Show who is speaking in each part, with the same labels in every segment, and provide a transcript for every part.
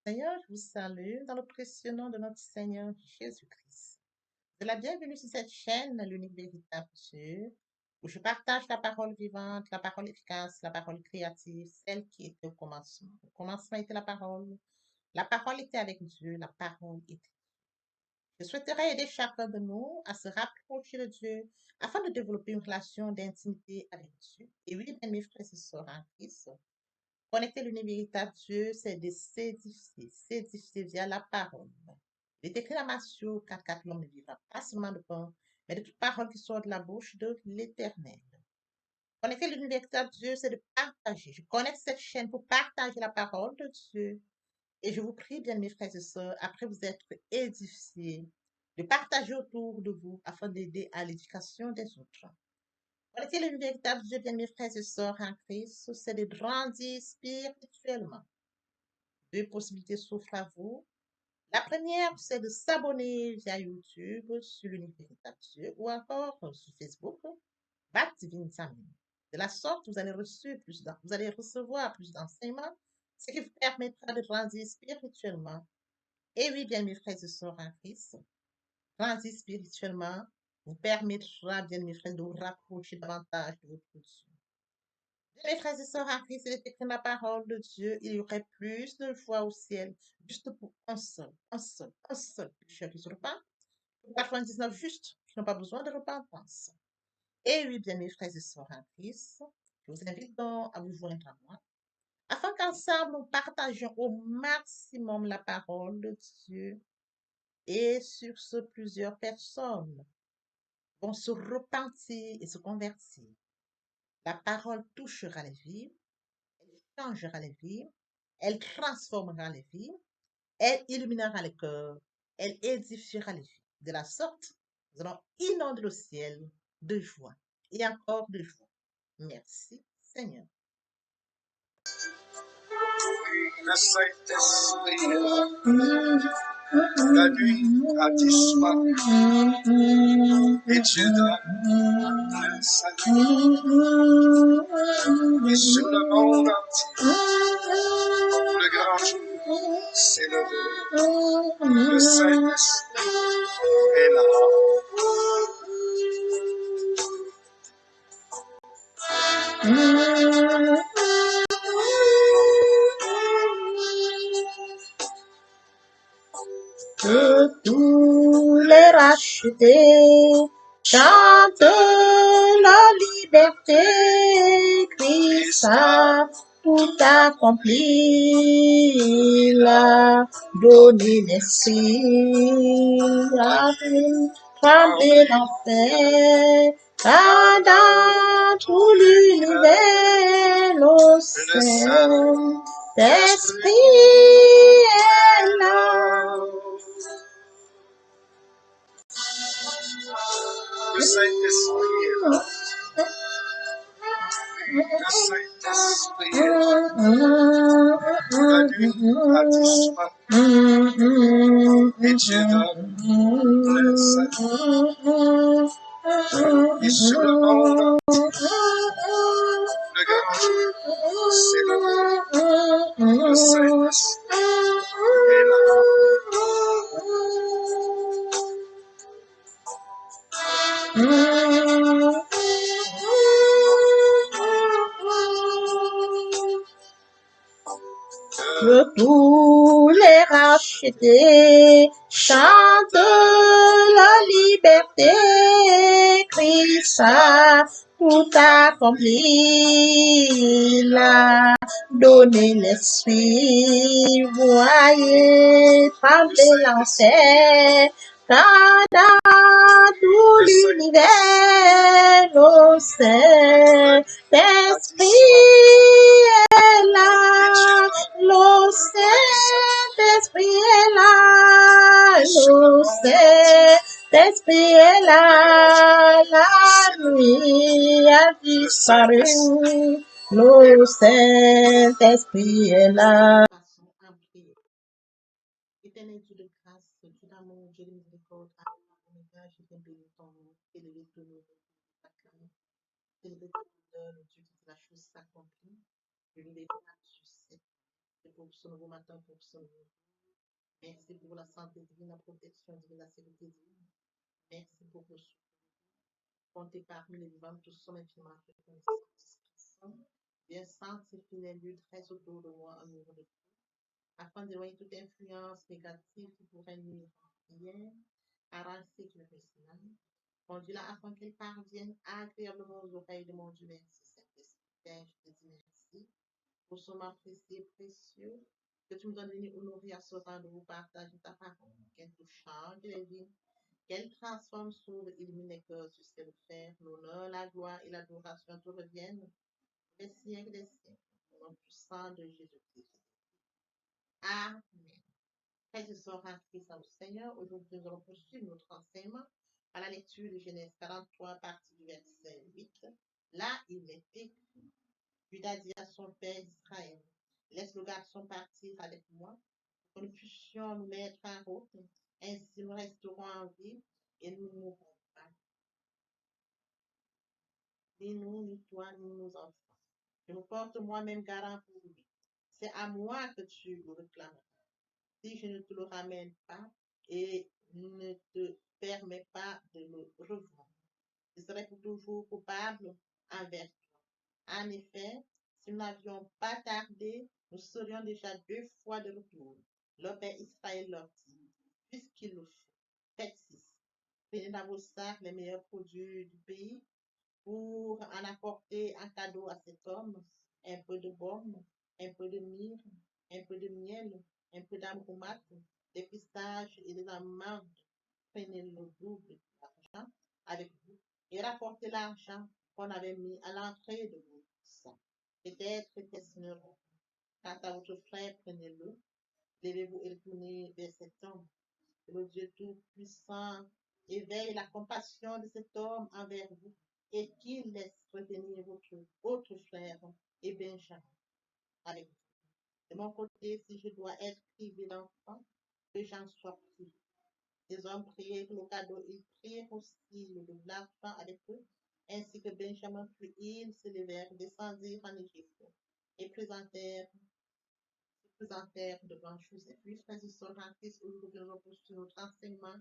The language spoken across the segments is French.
Speaker 1: Seigneur, je vous salue dans le précieux nom de notre Seigneur Jésus-Christ. De la bienvenue sur cette chaîne, l'unique véritable Dieu, où je partage la parole vivante, la parole efficace, la parole créative, celle qui était au commencement. Au commencement était la parole. La parole était avec Dieu, la parole était. Je souhaiterais aider chacun de nous à se rapprocher de Dieu afin de développer une relation d'intimité avec Dieu. Et oui, bien, mes frères et sœurs en Christ, connecter l'univers véritable Dieu, c'est de s'édifier via la parole. Il est écrit dans Matthieu 4, l'homme ne vivra pas seulement de pain, mais de toute parole qui sort de la bouche de l'Éternel. Connecter l'univers véritable Dieu, c'est de partager. Je connecte cette chaîne pour partager la parole de Dieu. Et je vous prie, bien mes frères et sœurs, après vous être édifiés, de partager autour de vous afin d'aider à l'éducation des autres. Connecter l'univers véritable Dieu, bien mes frères et sœurs en Christ, c'est de grandir spirituellement. Deux possibilités s'offrent à vous. La première, c'est de s'abonner via YouTube sur l'univers véritable Dieu ou encore sur Facebook, Bac Divine Family. De la sorte, vous allez recevoir plus d'enseignements, ce qui vous permettra de grandir spirituellement. Et oui, bien mes frères et sœurs en Christ, grandir spirituellement vous permettra, bien mes frères, de vous rapprocher davantage de votre Dieu. Mes frères et sœurs en Christ, il est écrit dans la parole de Dieu, il y aurait plus de joie au ciel, juste pour un seul pécheur qui se repent, pour 99 justes qui n'ont pas besoin de repentance. Et oui, bien mes frères et sœurs en Christ, je vous invite donc à vous joindre à moi, afin qu'ensemble nous partagions au maximum la parole de Dieu. Et sur ce, plusieurs personnes vont se repentir et se convertir. La parole touchera les vies, elle changera les vies, elle transformera les vies, elle illuminera les cœurs, elle édifiera les vies. De la sorte, nous allons inonder le ciel de joie et encore de joie. Merci, Seigneur.
Speaker 2: Le Saint-Esprit la nuit a disparu et Dieu donne le salut. Et sur le monde entier, le grand jour s'est levé. Le Saint-Esprit est là.
Speaker 1: Que tous les rachetés chantent la liberté, Christ a tout accompli, il a donné l'esprit, a fait trembler l'enfer, car dans tout l'univers, le Saint-Esprit est là.
Speaker 2: Le Saint-Esprit est là. Le Saint-Esprit est là. La nuit a disparu et Dieu donne le salut. Et sur le monde entier, le grand jour s'est levé. Le Saint-Esprit est là.
Speaker 1: Que tous les rachetés chantent la liberté, Christ a tout accompli, il a donné l'esprit, voyez trembler l'enfer, car dans tout l'univers, le Saint-Esprit est là, le Saint-Esprit est là, le Saint-Esprit est là, la nuit a disparu, le Saint-Esprit est là. Passons à prier. Éternel Dieu de grâce, Dieu d'amour, Dieu de miséricorde, Alpha, Oméga, je t'ai béni ton nom, élevé ton nom, élevé ton nom, le Dieu qui dit la chose s'accomplit, le véritable succès. Merci pour ce nouveau matin, pour ce nouveau jour. Merci pour la santé divine, la protection divine, la sécurité divine. Merci pour le souffle. Comptez parmi les vivants, tous sont infiniment reconnaissants. Bien sanctifier lieux très autour de moi en niveau de tout, afin d'éloigner toute influence négative qui pourrait nuire à la prière, arranger ce qui me fait mal. Conduis-la afin qu'elle parvienne agréablement aux oreilles de mon Dieu. Merci, Saint-Esprit. Je te dis merci pour ce moment précieux, précieux, que tu me donnes de venir honorer à ce temps de vous partager ta parole, qu'elle touche, change les vies, qu'elle transforme, sauve, illumine les cœurs, tu sais le faire. L'honneur, la gloire et l'adoration te reviennent des siècles des siècles. Au nom puissant de Jésus-Christ. Amen. Frères et sœurs en Christ au Seigneur, aujourd'hui nous allons poursuivre notre enseignement à la lecture de Genèse 43, partie du verset 8. Là, il est écrit, Judas dit à son père Israël, laisse le garçon partir avec moi, pour que nous puissions nous mettre en route, ainsi nous resterons en vie et nous ne mourrons pas, ni nous, ni toi, ni nos enfants. Je me porte moi-même garant pour lui. C'est à moi que tu le réclameras. Si je ne te le ramène pas et ne te permets pas de le revoir, je serai pour toujours coupable envers toi. En effet, si nous n'avions pas tardé, nous serions déjà 2 fois de retour. Le père Israël leur dit, puisqu'il le faut, faites 6. Prenez dans vos sacs les meilleurs produits du pays pour en apporter un cadeau à cet homme, un peu de baume, un peu de myrrhe, un peu de miel, un peu d'aromates, des pistaches et des amandes. Prenez le double d'argent avec vous et rapportez l'argent qu'on avait mis à l'entrée de vos sacs. Peut-être était-ce une erreur. Quant à votre frère, prenez-le, levez-vous et retournez vers cet homme. Le Dieu Tout-Puissant éveille la compassion de cet homme envers vous et qu'il laisse revenir votre autre frère et Benjamin avec vous. De mon côté, si je dois être privé d'enfant, que j'en sois privé. Les hommes priaient pour le cadeau, ils prièrent aussi le double d'argent avec eux, ainsi que Benjamin, puis ils se levèrent, descendirent en Égypte et présentèrent devant Joseph. Puis, frères et sœurs en Christ, aujourd'hui, nous poursuivons notre enseignement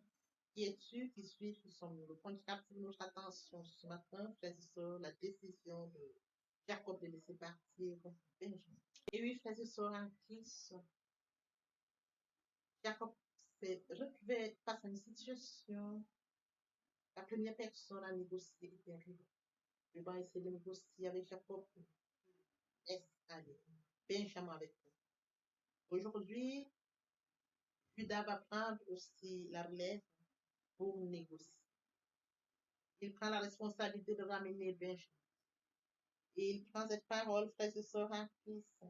Speaker 1: qui est sûr, qui suit, qui sont nous. Le point qui captive notre attention ce matin, frères et sœurs, la décision de Jacob de laisser partir Benjamin. Et oui, frères et sœurs en Christ, Jacob s'est retrouvé face à une situation. La première personne à négocier était Ruben. Ruben essayé de négocier avec Jacob pour aller Benjamin avec lui. Aujourd'hui, Judas va prendre aussi la relève pour négocier. Il prend la responsabilité de ramener Benjamin. Et il prend cette parole, frères et sœurs en Christ.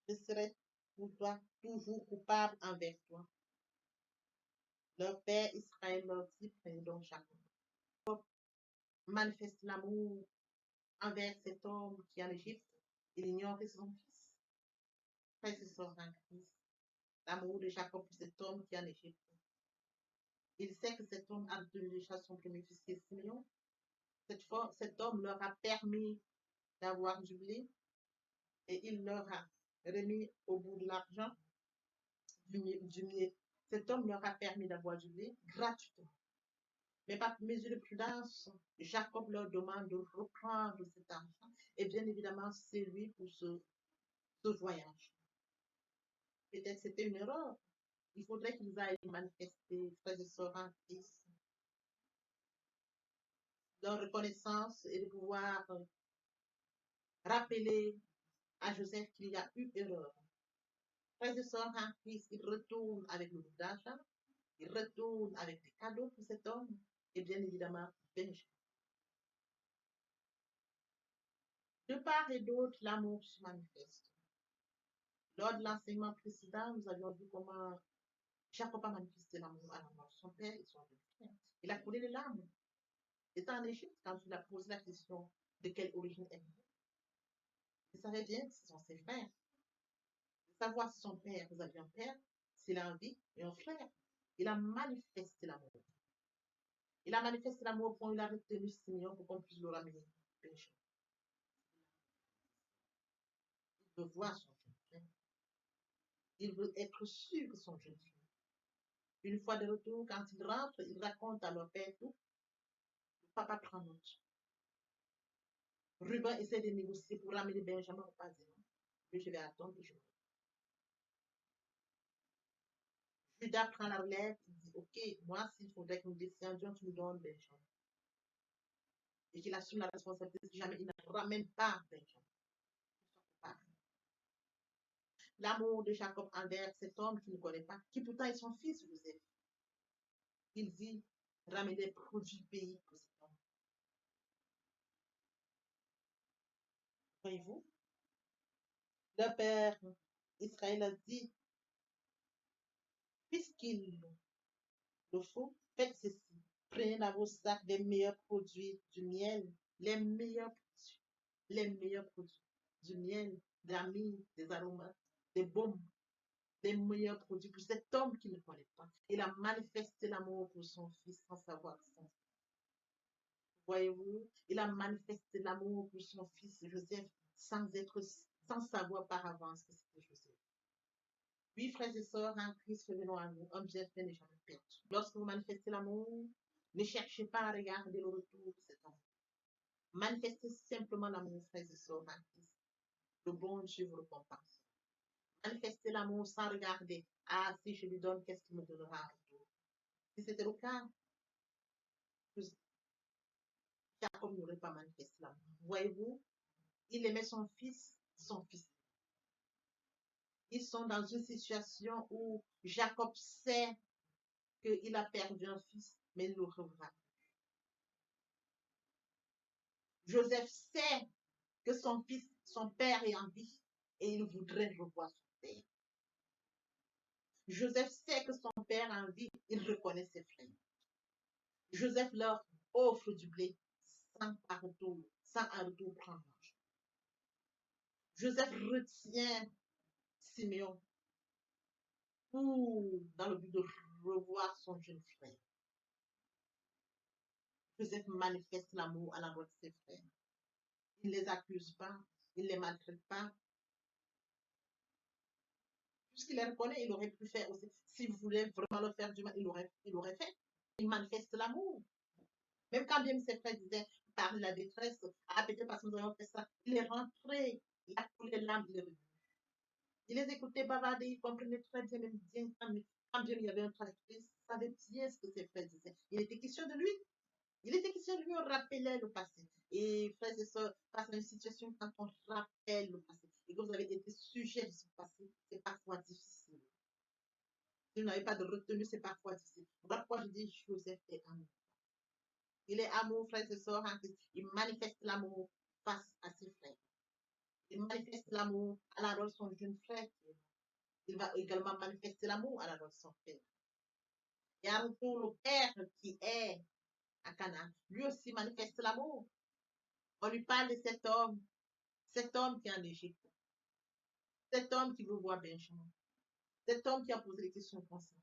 Speaker 1: Je serai pour toi toujours coupable envers toi. Leur père Israël leur dit, prenez donc Jacob. Manifeste l'amour envers cet homme qui est en Égypte. Il ignore que c'est son fils. Frères et sœurs en Christ. L'amour de Jacob pour cet homme qui est en Égypte. Il sait que cet homme a donné déjà son premier fils qui est Simeon. Cet homme leur a permis d'avoir du blé et il leur a remis au bout de l'argent du blé. Cet homme leur a permis d'avoir du blé gratuitement. Mais par mesure de prudence, Jacob leur demande de reprendre cet argent et bien évidemment c'est lui pour ce voyage. Peut-être c'était une erreur. Il faudrait qu'ils aillent manifester, frères et sœurs en Christ, leur reconnaissance et de pouvoir rappeler à Joseph qu'il y a eu erreur. Frères et sœurs en Christ, il retourne avec le double d'argent, il retourne avec des cadeaux pour cet homme et bien évidemment Benjamin. De part et d'autre, l'amour se manifeste. Lors de l'enseignement précédent, nous avions vu comment Jacob a manifesté l'amour à la mort de son père et son frère. Il a coulé les larmes. Il était en Égypte quand il a posé la question de quelle origine est-il. Il savait bien que ce sont ses frères. Savoir si son père, vous avez un père, s'il a un vie et un frère. Il a manifesté l'amour. Il a manifesté l'amour au point où il a retenu Simeon pour qu'on puisse le ramener. revoir son jeune frère. Il veut être sûr que son jeune frère. Une fois de retour, quand il rentre, il raconte à leur père tout. Le papa prend note. Ruben essaie de négocier pour ramener Benjamin au pas. Je vais attendre et je reviens. Judas prend la relève, il dit, OK, moi, s'il faudrait que nous descendions, tu nous donnes Benjamin. Et qu'il assume la responsabilité si jamais il ne ramène pas Benjamin. L'amour de Jacob envers cet homme qu'il ne connaît pas, qui pourtant est son fils Joseph. Il dit, ramenez des produits du pays pour cet homme. Voyez-vous, le père Israël a dit, puisqu'il le faut, faites ceci. Prenez dans vos sacs des meilleurs produits du miel, les meilleurs produits du miel, de la myrrhe, des aromates, des baumes, les meilleurs produits pour cet homme qui ne connaît pas. Il a manifesté l'amour pour son fils sans savoir ça. Voyez-vous, il a manifesté l'amour pour son fils Joseph sans savoir par avance que c'était Joseph. Oui, frères et sœurs, en Christ, revenons à nous. Homme bien fait n'est jamais perdu. Lorsque vous manifestez l'amour, ne cherchez pas à regarder le retour de cet homme. Manifestez simplement l'amour, frères et sœurs, en Christ. Le bon Dieu vous récompense. Manifestez l'amour sans regarder. Ah, si je lui donne, qu'est-ce qu'il me donnera en retour? Si c'était le cas, Jacob n'aurait pas manifesté l'amour. Voyez-vous, il aimait son fils. Ils sont dans une situation où Jacob sait qu'il a perdu un fils, mais il le reverra. Joseph sait que son fils, son père est en vie et il voudrait revoir son père. Joseph sait que son père est en vie, il reconnaît ses frères. Joseph leur offre du blé sans un retour prendre l'argent. Joseph retient Simeon dans le but de revoir son jeune frère. Joseph manifeste l'amour à l'endroit de ses frères. Il ne les accuse pas, il ne les maltraite pas. Puisqu'il les reconnaît, il aurait pu faire aussi. S'il voulait vraiment leur faire du mal, il aurait fait. Il manifeste l'amour. Même quand bien ses frères disaient par la détresse, ah, peut-être parce que nous avons fait ça, il est rentré, il a coulé l'âme, il est revenu. Il les écoutait bavarder, il comprenait très bien, même bien quand bien il y avait un traductrice, il savait bien ce que ses frères disaient. Il était question de lui. Il était question de lui, on rappelait le passé. Et frères et sœurs, face à une situation, quand on rappelle le passé et que vous avez été sujet de ce passé, c'est parfois difficile. Si vous n'avez pas de retenue, c'est parfois difficile. Voilà pourquoi je dis Joseph est amour. Il est amour, frères et sœurs, en Christ. Il manifeste l'amour face à ses frères. Il manifeste l'amour à la de son jeune frère. Il va également manifester l'amour à la de son père. Et à retour, le père qui est à Canaan, lui aussi manifeste l'amour. On lui parle de cet homme qui est en Égypte, cet homme qui veut voir Benjamin, cet homme qui a posé des questions comme ça.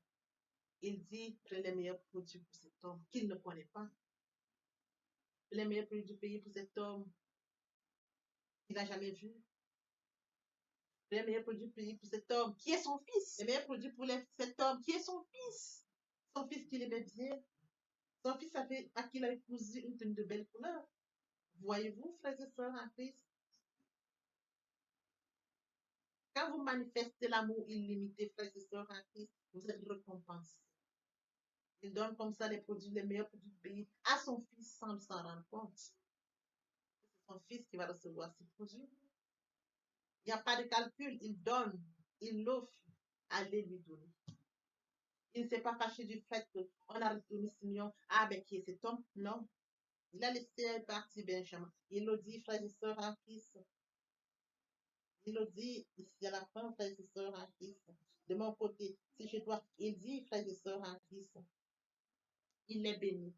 Speaker 1: Il dit, prenez les meilleurs produits pour cet homme qu'il ne connaît pas. Les meilleurs produits du pays pour cet homme qu'il n'a jamais vu. Les meilleurs produits du pays pour cet homme qui est son fils. Les meilleurs produits pour cet homme qui est son fils. Son fils qu'il aimait bien. Son fils à qui il a épousé une tenue de belle couleur. Voyez-vous, frères et sœurs en Christ, quand vous manifestez l'amour illimité, frères et sœurs en Christ, vous êtes récompensés. Il donne comme ça les meilleurs produits du pays à son fils sans s'en rendre compte. C'est son fils qui va recevoir ces produits. Il n'y a pas de calcul, il donne, il offre, allez lui donner. Il ne s'est pas fâché du fait qu'on a retourné Simeon. Ah, ben qui est cet homme? Non. Il a laissé partir Benjamin. Il le dit, frères et sœurs en Christ. Il le dit ici à la fin, frères et sœurs en Christ. De mon côté, si je dois, il dit, frères et sœurs en Christ, il est béni.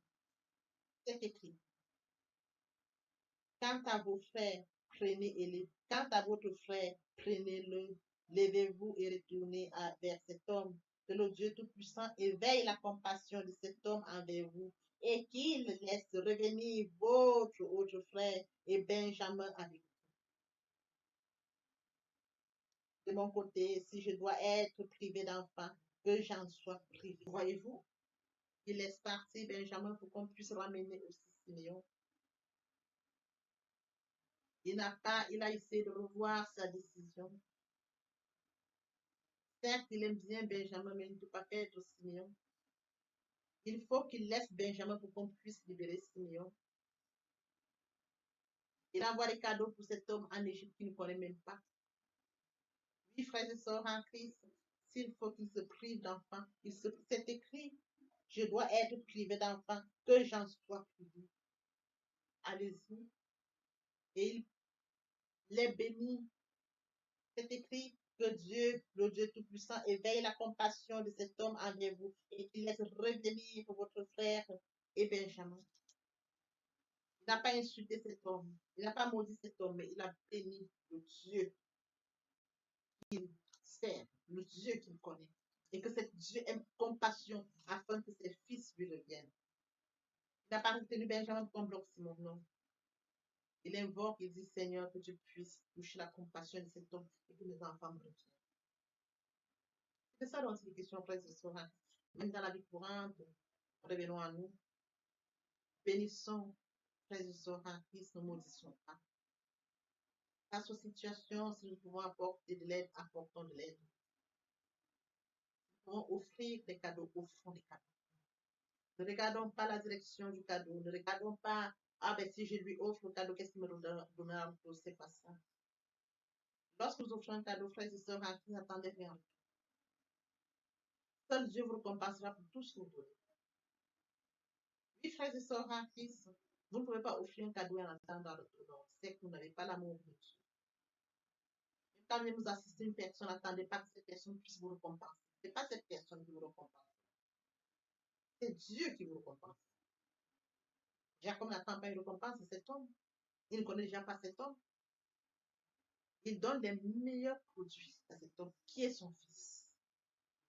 Speaker 1: C'est écrit. Quant à vos frères, quant à votre frère, prenez-le, levez-vous et retournez vers cet homme. Que le Dieu Tout-Puissant éveille la compassion de cet homme envers vous et qu'il laisse revenir votre autre frère et Benjamin avec vous. de mon côté, si je dois être privé d'enfant, que j'en sois privé. Voyez-vous, il laisse partir Benjamin pour qu'on puisse ramener aussi Simeon. Il a essayé de revoir sa décision. Certes, il aime bien Benjamin, mais il ne peut pas perdre Simeon. Il faut qu'il laisse Benjamin pour qu'on puisse libérer Simeon. Il envoie des cadeaux pour cet homme en Égypte qu'il ne connaît même pas. Oui, frères et sœurs en Christ, s'il faut qu'il se prive d'enfants, c'est écrit, je dois être privé d'enfants, que j'en sois privé. Allez-y. Et il les bénit. C'est écrit que Dieu, le Dieu Tout-Puissant, éveille la compassion de cet homme envers vous et qu'il laisse revenir votre frère et Benjamin. Il n'a pas insulté cet homme, il n'a pas maudit cet homme, mais il a béni le Dieu qu'il sert, le Dieu qu'il connaît. Et que cet Dieu ait compassion afin que ses fils lui reviennent. Il n'a pas retenu Benjamin comme bloc Simon, non. Il invoque, il dit Seigneur, que tu puisses toucher la compassion de cet homme et que mes enfants me reviennent. C'est ça dont il est question, frères et sœurs. Même dans la vie courante, revenons à nous. Bénissons, frères et sœurs en Christ, ne maudissons pas. Face aux situations, si nous pouvons apporter de l'aide, apportons de l'aide. Nous pouvons offrir des cadeaux, offrons des cadeaux. Ne regardons pas la direction du cadeau. Ne regardons pas, ah ben si je lui offre le cadeau, qu'est-ce qu'il me donnera en retour? C'est pas ça. Lorsque nous offrons un cadeau, frères et sœurs en Christ, n'attendez rien. Seul Dieu vous récompensera pour tout ce que vous donnez. Oui, frères et sœurs en Christ, vous ne pouvez pas offrir un cadeau et en attendre un retour. C'est que vous n'avez pas l'amour de Dieu. Même quand vous assistez une personne, n'attendez pas que cette personne puisse vous récompenser. Ce n'est pas cette personne qui vous récompense. C'est Dieu qui vous récompense. Jacob n'attend pas une récompense, c'est cet homme. Il ne connaît déjà pas cet homme. Il donne les meilleurs produits à cet homme qui est son fils.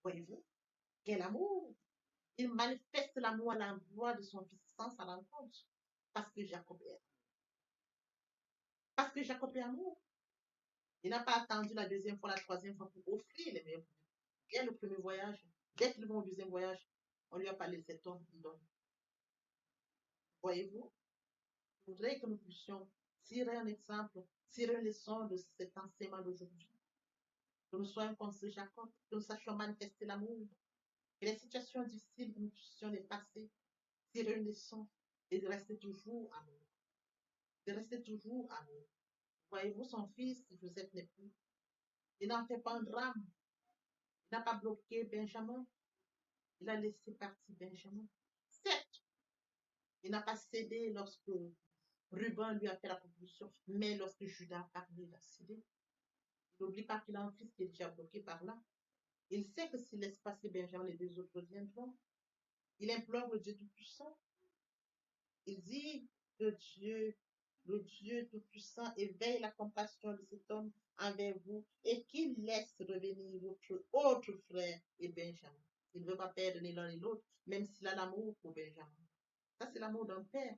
Speaker 1: Voyez-vous, quel amour! Il manifeste l'amour à l'endroit de son fils sans s'en rendre compte. Parce que Jacob est amour. Parce que Jacob est amour. Il n'a pas attendu la deuxième fois, la troisième fois pour offrir les meilleurs produits. Dès le premier voyage, dès qu'ils vont au deuxième voyage, on lui a parlé de cet homme, il donne. Voyez-vous, je voudrais que nous puissions tirer un exemple, tirer une leçon de cet enseignement d'aujourd'hui. Que nous soyons comme ce Jacob, que nous sachions manifester l'amour, que les situations difficiles, que nous puissions les passer, tirer une leçon et de rester toujours amour. De rester toujours amour. Voyez-vous, son fils, Joseph n'est plus. Il n'en fait pas un drame. Il n'a pas bloqué Benjamin. Il a laissé partir Benjamin. Certes, il n'a pas cédé lorsque Ruben lui a fait la proposition, mais lorsque Judas a parlé, il a cédé. Il n'oublie pas qu'il a un fils qui est déjà bloqué par là. Il sait que s'il laisse passer Benjamin, les deux autres viendront. Il implore le Dieu Tout-Puissant. Il dit que Dieu, le Dieu Tout-Puissant, éveille la compassion de cet homme envers vous et qu'il laisse revenir votre autre frère et Benjamin. Il ne veut pas perdre ni l'un ni l'autre, même s'il a l'amour pour Benjamin. Ça, c'est l'amour d'un père.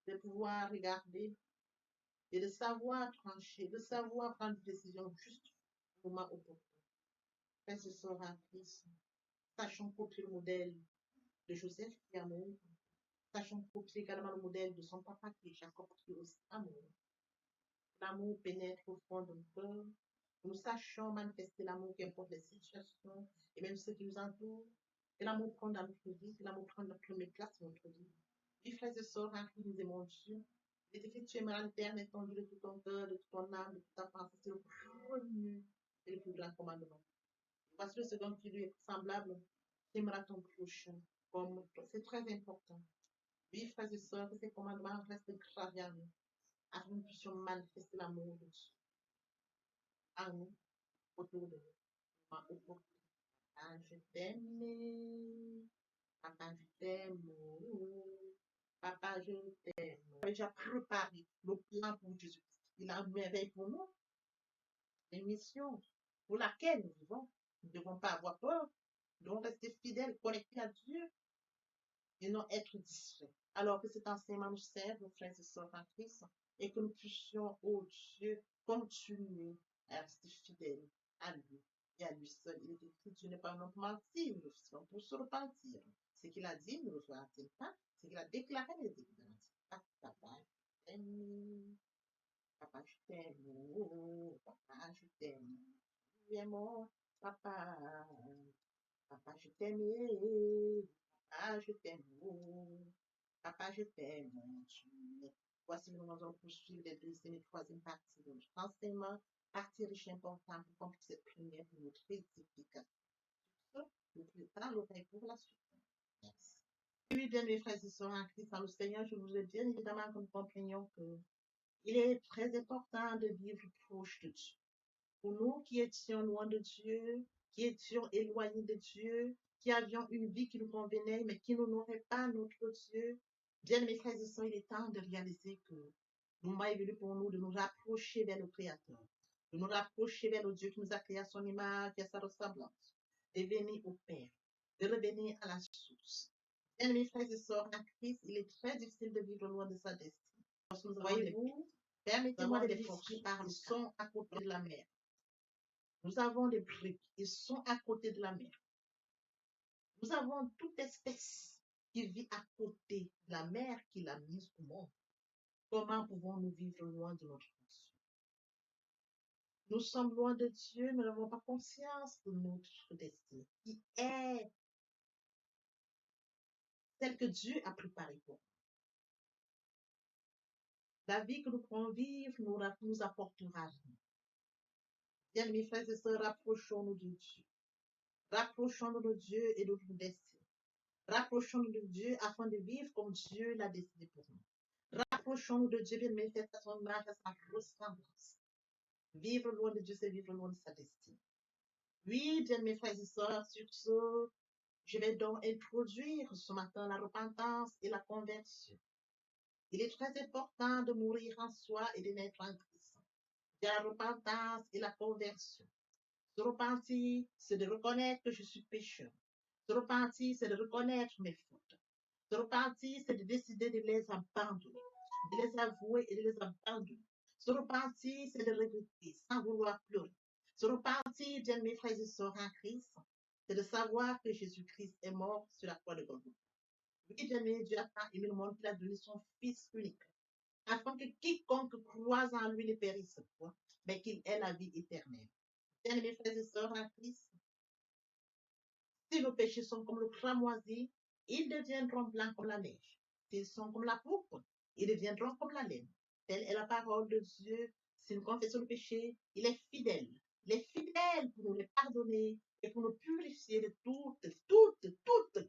Speaker 1: De pouvoir regarder et de savoir trancher, de savoir prendre une décision juste au moment opportun. Frères et sœurs en Christ, sachons copier le modèle de Joseph qui est amour. Sachons copier également le modèle de son papa qui est Jacob qui est aussi amour. L'amour pénètre au fond de notre cœur. Nous sachons manifester l'amour qui importe les situations et même ceux qui nous entourent. Que l'amour prend dans notre vie, que l'amour prend la première place dans notre vie. Oui, frères et sœurs, en Christ, nous aimons Dieu. Il est écrit, tu aimeras l'éternel ton Dieu de tout ton cœur, de toute ton âme, de toute ta pensée. C'est le premier et le plus grand commandement. Voici le second qui lui est semblable. Tu aimeras ton prochain comme toi. C'est très important. Oui, frères et sœurs, que ces commandements restent gravés en nous, afin que nous puissions manifester l'amour de Dieu en nous, autour de nous. Papa, je t'aime. Papa, je t'aime. Papa, je t'aime. Il a déjà préparé le plan pour Jésus. Il a une merveille pour nous, une mission pour laquelle nous vivons. Nous ne devons pas avoir peur. Nous devons rester fidèles, connectés à Dieu et non être distraits. Alors que cet enseignement nous serve, nos frères et sœurs en Christ, et que nous puissions, oh Dieu, continuer à rester fidèles à lui et à lui seul. Il est écrit, Dieu n'est pas un homme pour mentir, nous le faisons pour se repentir. Ce qu'il a dit, ne le fera-t-il pas? Ce qu'il a déclaré, ne le déclarera-t-il pas? Papa, je t'aime. Papa, je t'aime. Oh, papa, je t'aime. Tu es mon papa. Papa, je t'aime. Papa, je t'aime. Oh, papa, je t'aime, mon Dieu. Voici, nous allons poursuivre les deuxième et troisième partie de notre enseignement. Partie riche et importante pour comprendre cette prière pour notre édification. Nous préparons l'oreille pour la suite. Merci. Oui, bien, mes frères et sœurs en Christ, dans le Seigneur, je voudrais bien évidemment que nous comprenions que il est très important de vivre proche de Dieu. Pour nous qui étions loin de Dieu, qui étions éloignés de Dieu, qui avions une vie qui nous convenait, mais qui n'honorait pas notre Dieu, bien mes frères et sœurs, il est temps de réaliser que le moment est venu pour nous de nous rapprocher vers le Créateur, de nous rapprocher vers le Dieu qui nous a créé à son image et à sa ressemblance, de venir au Père, de revenir à la source. Bien mes frères et sœurs, en Christ, il est très difficile de vivre loin de sa destinée. Voyez-vous, permettez-moi de l'exprimer par le son à côté de la mer. Nous avons des briques, ils sont à côté de la mer. Nous avons toute espèce qui vit à côté de la mer qu'il a mise au monde. Comment pouvons-nous vivre loin de notre Dieu? Nous sommes loin de Dieu, nous n'avons pas conscience de notre destin, qui est celle que Dieu a préparée pour nous. La vie que nous pourrons vivre nous apportera rien. Bien, mes frères et sœurs, rapprochons-nous de Dieu. Rapprochons-nous de Dieu et de notre destin. Rapprochons-nous de Dieu afin de vivre comme Dieu l'a décidé pour nous. Rapprochons-nous de Dieu, bien mes frères, à son image, à sa ressemblance. Vivre loin de Dieu, c'est vivre loin de sa destinée. Oui, bien mes frères et sœurs, sur ce, je vais donc introduire ce matin la repentance et la conversion. Il est très important de mourir en soi et de naître en Christ. La repentance et la conversion. Se repentir, c'est de reconnaître que je suis pécheur. Se repentir, c'est de reconnaître mes fautes. Se repentir, c'est de décider de les abandonner, de les avouer et de les abandonner. Se repentir, c'est de regretter sans vouloir pleurer. Se repentir, bien mes frères et sœurs en Christ, c'est de savoir que Jésus-Christ est mort sur la croix de Golgotha. Oui, bien mes, Dieu a tant aimé le monde qu'il a donné son Fils unique, afin que quiconque croise en lui ne périsse point, mais qu'il ait la vie éternelle. Bien mes frères et sœurs en Christ, si nos péchés sont comme le cramoisi, ils deviendront blancs comme la neige. S'ils sont comme la pourpre, ils deviendront comme la laine. Telle est la parole de Dieu. Si nous confessons le péché, il est fidèle. Il est fidèle pour nous les pardonner et pour nous purifier de toute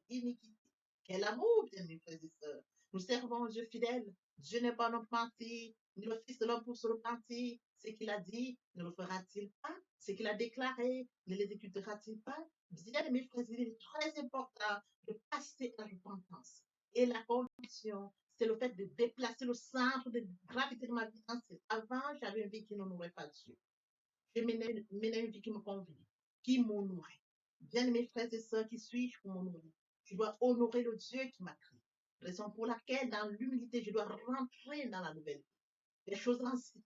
Speaker 1: iniquité. Quel amour, bien mes frères et sœurs. Nous servons un Dieu fidèle. Dieu n'est pas un homme menti, ni le Fils de l'homme pour se repentir. Ce qu'il a dit, ne le fera-t-il pas? Ce qu'il a déclaré, ne l'exécutera-t-il pas? Bien, mes frères, il est très important de passer à la repentance. Et la conviction, c'est le fait de déplacer le centre de gravité de ma vie ancienne. Avant, j'avais une vie qui n'honorait pas Dieu. Je menais une vie qui me convenait, qui m'honorait. Bien, mes frères et sœurs, qui suis-je pour m'honorer? Je dois honorer le Dieu qui m'a créé. Raison pour laquelle, dans l'humilité, je dois rentrer dans la nouvelle vie. Les choses anciennes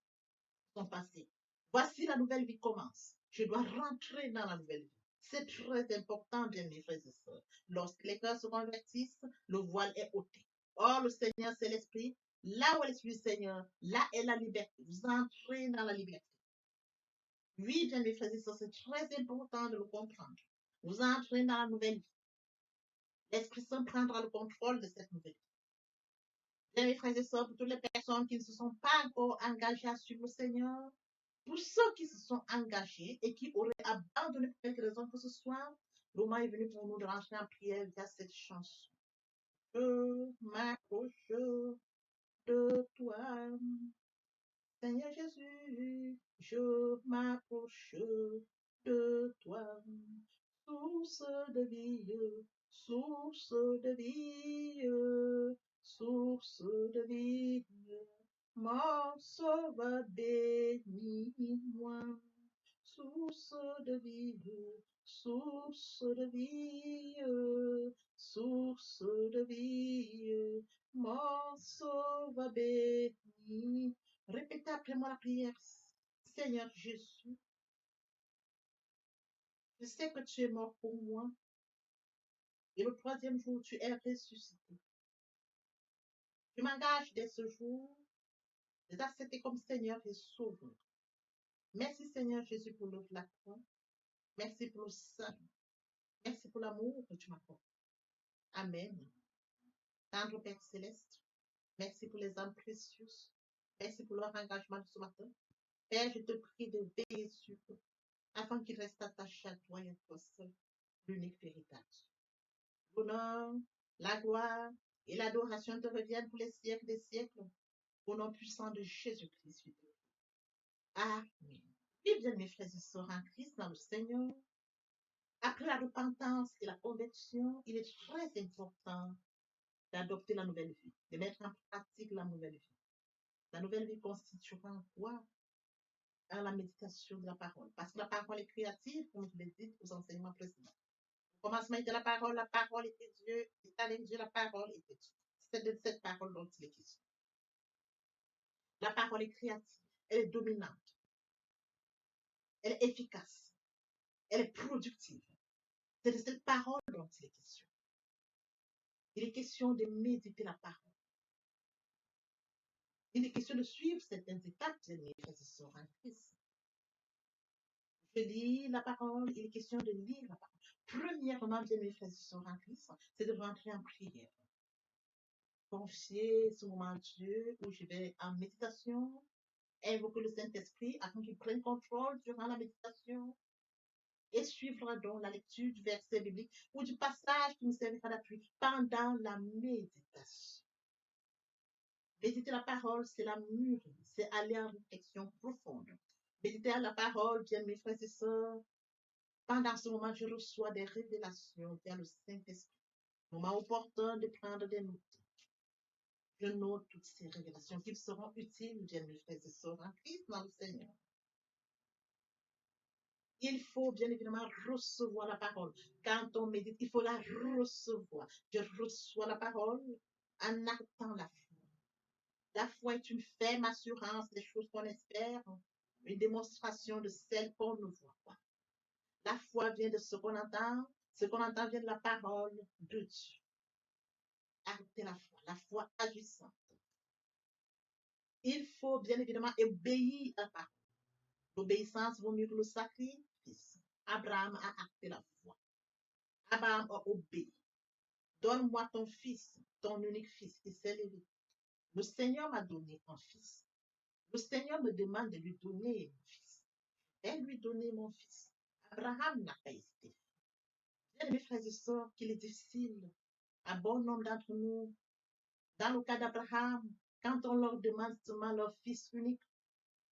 Speaker 1: sont passées. Voici la nouvelle vie commence. Je dois rentrer dans la nouvelle vie. C'est très important, bien mes frères et sœurs. Lorsque les cœurs se convertissent, le voile est ôté. Or, le Seigneur, c'est l'Esprit. Là où est l'Esprit du Seigneur, là est la liberté. Vous entrez dans la liberté. Oui, bien mes frères et sœurs, c'est très important de le comprendre. Vous entrez dans la nouvelle vie. L'Esprit Saint prendra le contrôle de cette nouvelle vie. Bien mes frères et sœurs, pour toutes les personnes qui ne se sont pas encore engagées à suivre le Seigneur, pour ceux qui se sont engagés et qui auraient abandonné pour quelque raison que ce soit, le moment est venu pour nous de rentrer en prière via cette chanson. Je m'approche de toi, Seigneur Jésus, je m'approche de toi, source de vie, source de vie, source de vie. Mon sauveur, bénis-moi, source de vie, source de vie, source de vie, mon sauveur, bénis. Répétez après moi la prière. Seigneur Jésus, Je sais que tu es mort pour moi et le 3e jour, tu es ressuscité. Je m'engage dès ce jour de t'accepter comme Seigneur et Sauveur. Merci Seigneur Jésus pour l'œuvre de la croix. Merci pour le sang. Merci pour l'amour que tu m'accordes. Amen. Tendre Père Céleste, merci pour les âmes précieuses. Merci pour leur engagement de ce matin. Père, je te prie de veiller sur eux, afin qu'ils restent attachés à toi et à toi seul, l'unique véritable. L'honneur, la gloire et l'adoration te reviennent pour les siècles des siècles, au nom puissant de Jésus-Christ. Amen. Et bien, mes frères et sœurs en Christ, dans le Seigneur, après la repentance et la conversion, il est très important d'adopter la nouvelle vie, de mettre en pratique la nouvelle vie. La nouvelle vie constituera quoi? La méditation de la parole. Parce que la parole est créative, comme je l'ai dit aux enseignements précédents. Au commencement était la parole était Dieu, et avec Dieu, la parole était Dieu. C'est de cette parole dont il est question. La parole est créative, elle est dominante, elle est efficace, elle est productive. C'est de cette parole dont il est question. Il est question de méditer la parole. Il est question de suivre certaines étapes de mes frères et sœurs en Christ. Je lis la parole, il est question de lire la parole. Premièrement, bien mes frères et sœurs en Christ, c'est de rentrer en prière. Confier ce moment à Dieu où je vais en méditation, invoquer le Saint-Esprit afin qu'il prenne contrôle durant la méditation et suivre donc la lecture du verset biblique ou du passage qui nous servira d'appui pendant la méditation. Méditer la parole, c'est la mûrir, c'est aller en réflexion profonde. Méditer la parole, bien mes frères et sœurs, pendant ce moment, je reçois des révélations vers le Saint-Esprit. Moment opportun de prendre des notes. Je note toutes ces révélations qui seront utiles, bien mes frères et sœurs, en Christ dans le Seigneur. Il faut bien évidemment recevoir la parole. Quand on médite, il faut la recevoir. Je reçois la parole en actant la foi. La foi est une ferme assurance des choses qu'on espère, une démonstration de celles qu'on ne voit pas. La foi vient de ce qu'on entend vient de la parole de Dieu. Acter la foi agissante. Il faut bien évidemment obéir à la parole. L'obéissance vaut mieux que le sacrifice. Abraham a acté la foi. Abraham a obéi. Donne-moi ton fils, ton unique fils, qui s'est levé. Le Seigneur m'a donné un fils. Le Seigneur me demande de lui donner mon fils. Je vais lui donner mon fils. Abraham n'a pas hésité. Bien, mes frères et sœurs, qu'il est difficile à bon nombre d'entre nous, dans le cas d'Abraham, quand on leur demande seulement leur fils unique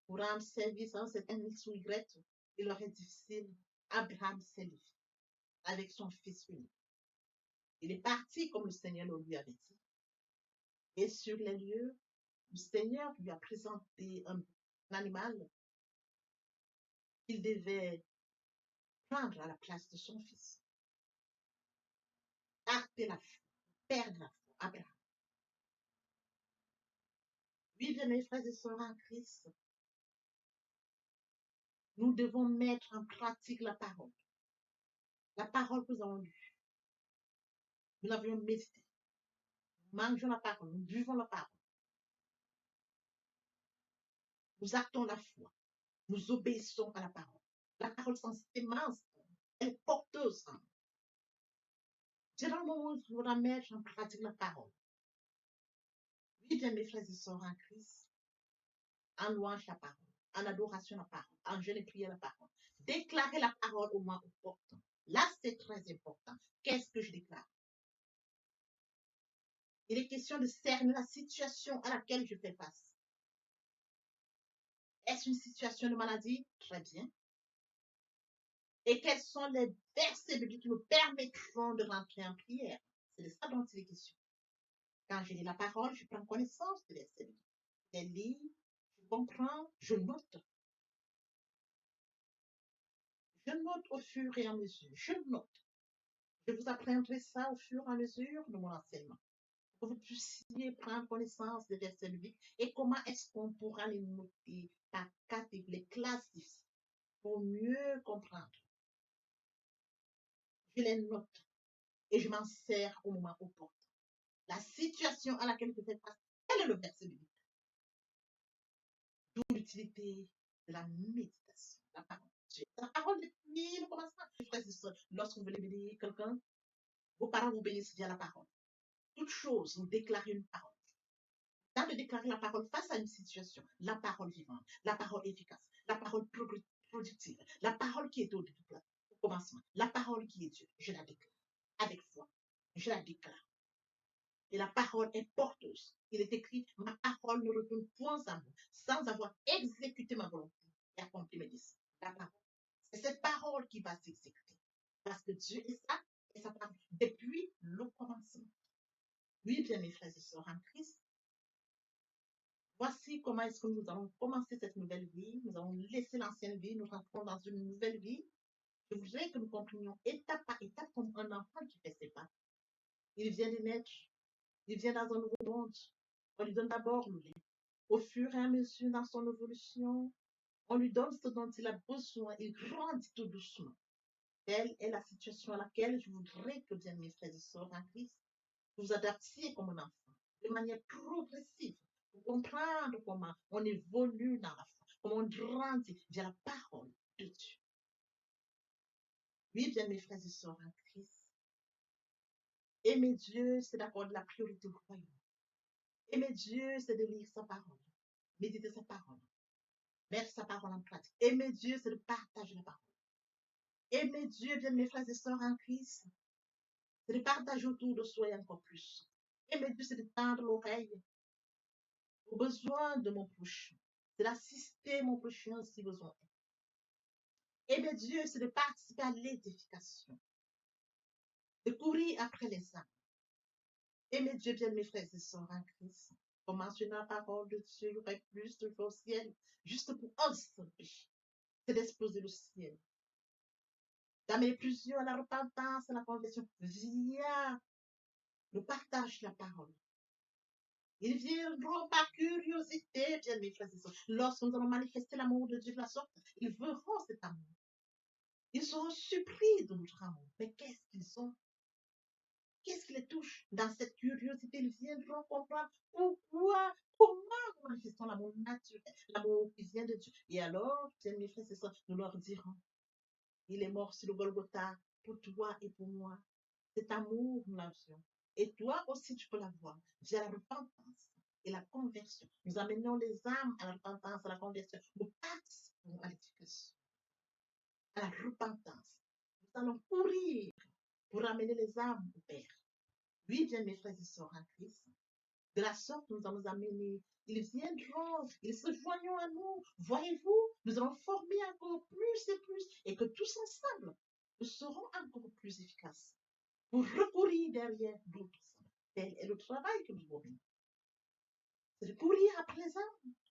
Speaker 1: pour rendre service à un certain X ou Y, il leur est difficile. Abraham s'est levé avec son fils unique. Il est parti comme le Seigneur le lui avait dit. Et sur les lieux, le Seigneur lui a présenté un animal qu'il devait prendre à la place de son fils. Acter la foi, perdre la foi, Abraham. Oui, bien mes frères et sœurs en Christ, nous devons mettre en pratique la parole. La parole que nous avons lue. Nous l'avions méditée. Nous mangeons la parole, nous buvons la parole. Nous actons la foi. Nous obéissons à la parole. La parole sans sémence, elle est porteuse. C'est dans le moment où il faudra mettre en pratique la parole. Oui, bien mes frères et sœurs en Christ, en louange la parole, en adoration la parole, en jeûne et prière la parole. Déclarer la parole au moment opportun. Là, c'est très important. Qu'est-ce que je déclare? Il est question de cerner la situation à laquelle je fais face. Est-ce une situation de maladie? Très bien. Et quels sont les versets bibliques qui me permettront de rentrer en prière? C'est de ça dont il est question. Quand je lis la parole, je prends connaissance des versets bibliques. Je les lis, je comprends, je note. Je note au fur et à mesure. Je note. Je vous apprendrai ça au fur et à mesure de mon enseignement. Pour que vous puissiez prendre connaissance des versets bibliques et comment est-ce qu'on pourra les noter par catégorie, les classes pour mieux comprendre. Je les note et je m'en sers au moment opportun. La situation à laquelle je fais face, quel est le verset biblique? D'où l'utilité de la méditation, la parole de Dieu. La parole depuis le commencement. Frères et sœurs, lorsque vous voulez bénir quelqu'un, vos parents vous bénissent via la parole. Toute chose, vous déclarez une parole. Dans de déclarer la parole face à une situation, la parole vivante, la parole efficace, la parole productive, la parole qui est au commencement, la parole qui est Dieu, je la déclare avec foi. Je la déclare. Et la parole est porteuse. Il est écrit, ma parole ne retourne point à moi, sans avoir exécuté ma volonté et accompli mes désirs. La parole. C'est cette parole qui va s'exécuter. Parce que Dieu est ça, et sa parole, depuis le commencement. Oui, bien mes frères et sœurs en Christ, voici comment est-ce que nous allons commencer cette nouvelle vie. Nous allons laisser l'ancienne vie, nous rentrons dans une nouvelle vie. Je voudrais que nous comprenions étape par étape comme un enfant qui fait ses pas. Il vient de naître, il vient dans un nouveau monde. On lui donne d'abord le lait. Au fur et à mesure dans son évolution, on lui donne ce dont il a besoin. Il grandit tout doucement. Telle est la situation à laquelle je voudrais que, bien mes frères et sœurs en Christ, vous vous adaptiez comme un enfant, de manière progressive, pour comprendre comment on évolue dans la foi, comment on grandit via la parole de Dieu. Oui, bien mes frères et sœurs en Christ, aimer Dieu, c'est d'accorder la priorité au royaume. Aimer Dieu, c'est de lire sa parole, méditer sa parole, mettre sa parole en pratique. Aimer Dieu, c'est de partager la parole. Aimer Dieu, bien mes frères et sœurs en Christ, c'est de partager autour de soi et encore plus. Aimer Dieu, c'est de tendre l'oreille aux besoins de mon prochain. C'est d'assister mon prochain si besoin est. Aimer Dieu, c'est de participer à l'édification, de courir après les âmes. Aimer Dieu, bien mes frères et sœurs en Christ. Pour mentionner la parole de Dieu, il y aurait plus de choses au ciel, juste pour un seul péché. C'est d'exploser le ciel. D'amener plusieurs à la repentance, à la conversion, via le partage de la parole. Ils viendront par curiosité, bien mes frères et sœurs. Lorsque nous allons manifester l'amour de Dieu de la sorte, ils verront cet amour. Ils seront surpris de notre amour. Mais qu'est-ce qu'ils ont? Qu'est-ce qui les touche? Dans cette curiosité, ils viendront comprendre pourquoi, comment nous manifestons l'amour naturel, l'amour qui vient de Dieu. Et alors, bien mes frères et sœurs, nous leur dirons, il est mort sur le Golgotha pour toi et pour moi. Cet amour, nous l'avions. Et toi aussi, tu peux l'avoir via la repentance et la conversion. Nous amenons les âmes à la repentance, à la conversion. Nous participons à l'éducation, à la repentance. Nous allons courir pour amener les âmes au Père. Oui, bien mes frères et sœurs en Christ. De la sorte, nous allons amener. Ils viendront, ils se joignent à nous. Voyez-vous, nous allons former encore plus et plus. Et que tous ensemble, nous serons encore plus efficaces pour recourir derrière d'autres âmes. Tel est le travail que nous devons. C'est de courir après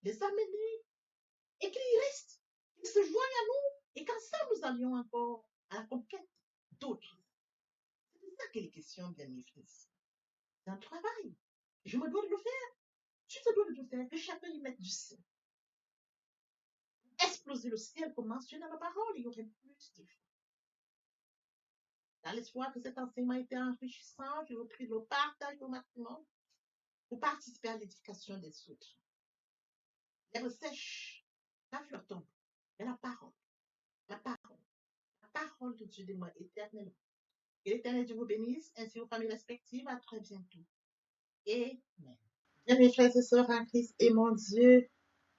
Speaker 1: les amener, et qu'ils restent, qu'ils se joignent à nous, et qu'ensemble nous allions encore à la conquête d'autres. C'est ça qu'il est question, bien mes frères. C'est un travail. Je me dois de le faire. Tu te dois de le faire. Que chacun y mette du sien. Exploser le ciel, comme mentionné dans la parole, il y aurait plus de choses. Dans l'espoir que cet enseignement était enrichissant, je vous prie de le partager au maximum pour participer à l'édification des autres. L'herbe sèche, la fleur tombe, mais la parole de Dieu demeure éternellement. Que l'Éternel Dieu vous bénisse, ainsi vos familles respectives. À très bientôt. Amen. Bien, mes frères et sœurs en Christ, et mon Dieu,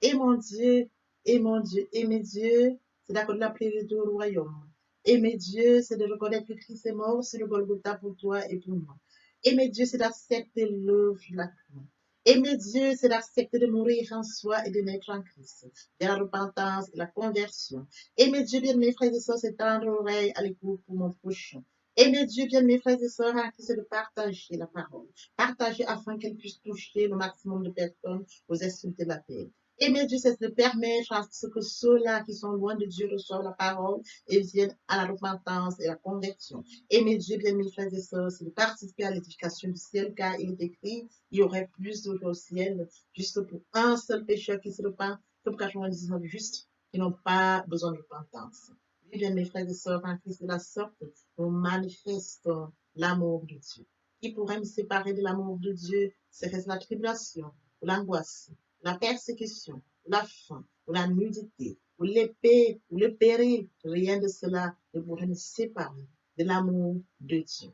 Speaker 1: et mon Dieu, et mon Dieu, aimer Dieu, c'est d'accorder la priorité au royaume. Aimer Dieu, c'est de reconnaître que Christ est mort sur le Golgotha pour toi et pour moi. Aimer Dieu, c'est d'accepter l'œuvre de la croix. Aimer Dieu, c'est d'accepter de mourir en soi et de naître en Christ, de la repentance et la conversion. Aimer Dieu, bien mes frères et sœurs, c'est tendre l'oreille à l'écoute pour mon prochain. Aimer Dieu, bien mes frères et sœurs, c'est de partager la parole. Partager afin qu'elle puisse toucher le maximum de personnes aux extrémités de la terre. Aimer Dieu, c'est de permettre à ce que ceux-là qui sont loin de Dieu reçoivent la parole et viennent à la repentance et la conversion. Aimer Dieu, bien mes frères et sœurs, c'est de participer à l'édification du ciel, car il est écrit, il y aurait plus de au ciel, juste pour un seul pécheur qui se repent, que pour 99 justes qui n'ont pas besoin de repentance. Eh bien, mes frères et sœurs en Christ de la sorte, nous manifestons l'amour de Dieu. Qui pourrait me séparer de l'amour de Dieu? Serait-ce la tribulation, ou l'angoisse, la persécution, ou la faim, ou la nudité, ou l'épée, ou le péril? Rien de cela ne pourrait nous séparer de l'amour de Dieu.